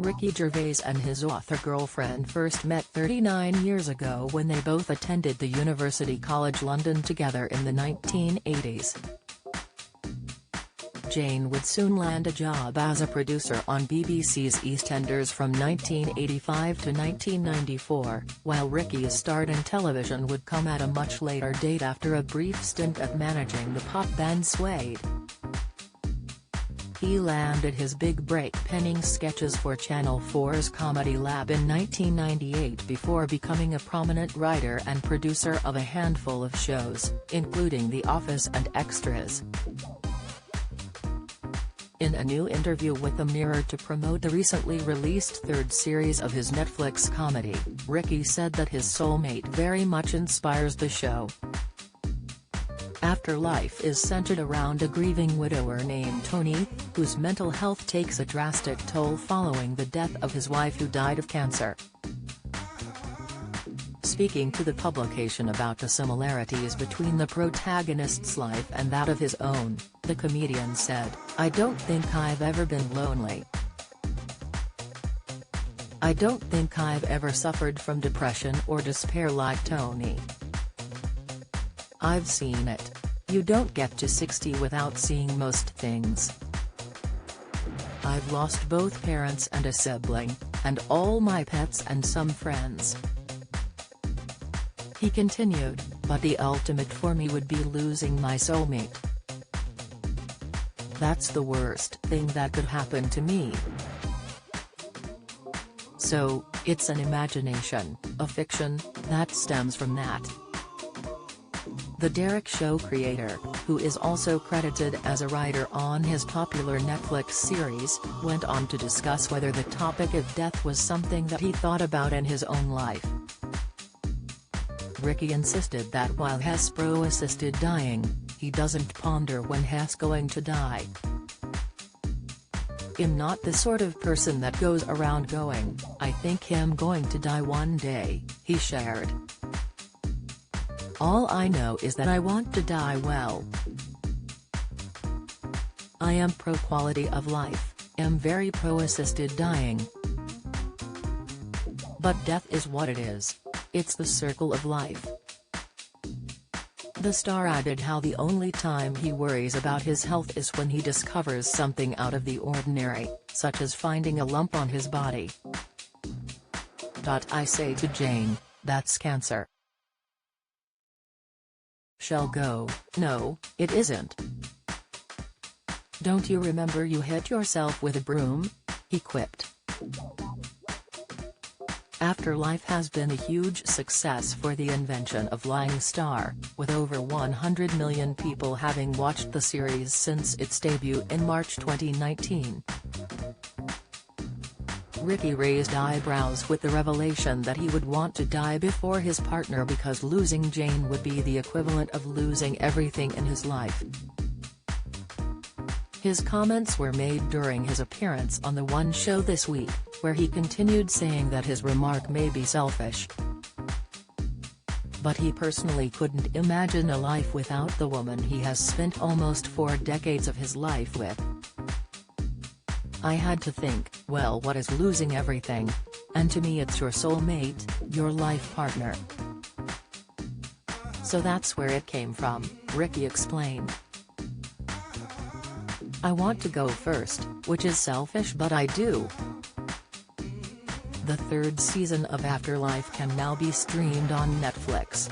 Ricky Gervais and his author girlfriend first met 39 years ago when they both attended the University College London together in the 1980s. Jane would soon land a job as a producer on BBC's EastEnders from 1985 to 1994, while Ricky's start in television would come at a much later date after a brief stint at managing the pop band Suede. He landed his big break penning sketches for Channel 4's Comedy Lab in 1998 before becoming a prominent writer and producer of a handful of shows, including The Office and Extras. In a new interview with the Mirror to promote the recently released third series of his Netflix comedy, Ricky said that his soulmate very much inspires the show. Afterlife is centered around a grieving widower named Tony, whose mental health takes a drastic toll following the death of his wife who died of cancer. Speaking to the publication about the similarities between the protagonist's life and that of his own, the comedian said, "I don't think I've ever been lonely. I don't think I've ever suffered from depression or despair like Tony. I've seen it. You don't get to 60 without seeing most things. I've lost both parents and a sibling, and all my pets and some friends." He continued, "But the ultimate for me would be losing my soulmate. That's the worst thing that could happen to me. So, it's an imagination, a fiction, that stems from that." The Derek Show creator, who is also credited as a writer on his popular Netflix series, went on to discuss whether the topic of death was something that he thought about in his own life. Ricky insisted that while he's pro-assisted dying, he doesn't ponder when he's going to die. "I'm not the sort of person that goes around going, I think I'm going to die one day," he shared. "All I know is that I want to die well. I am pro-quality of life, am very pro-assisted dying. But death is what it is. It's the circle of life." The star added how the only time he worries about his health is when he discovers something out of the ordinary, such as finding a lump on his body. "I say to Jane, that's cancer. She'll go, no, it isn't. Don't you remember you hit yourself with a broom?" he quipped. Afterlife has been a huge success for the invention of lying star, with over 100 million people having watched the series since its debut in March 2019. Ricky raised eyebrows with the revelation that he would want to die before his partner because losing Jane would be the equivalent of losing everything in his life. His comments were made during his appearance on The One Show this week, where he continued saying that his remark may be selfish, but he personally couldn't imagine a life without the woman he has spent almost 4 decades of his life with. "I had to think, well, what is losing everything? And to me it's your soulmate, your life partner. So that's where it came from," Ricky explained. "I want to go first, which is selfish but I do." The third season of Afterlife can now be streamed on Netflix.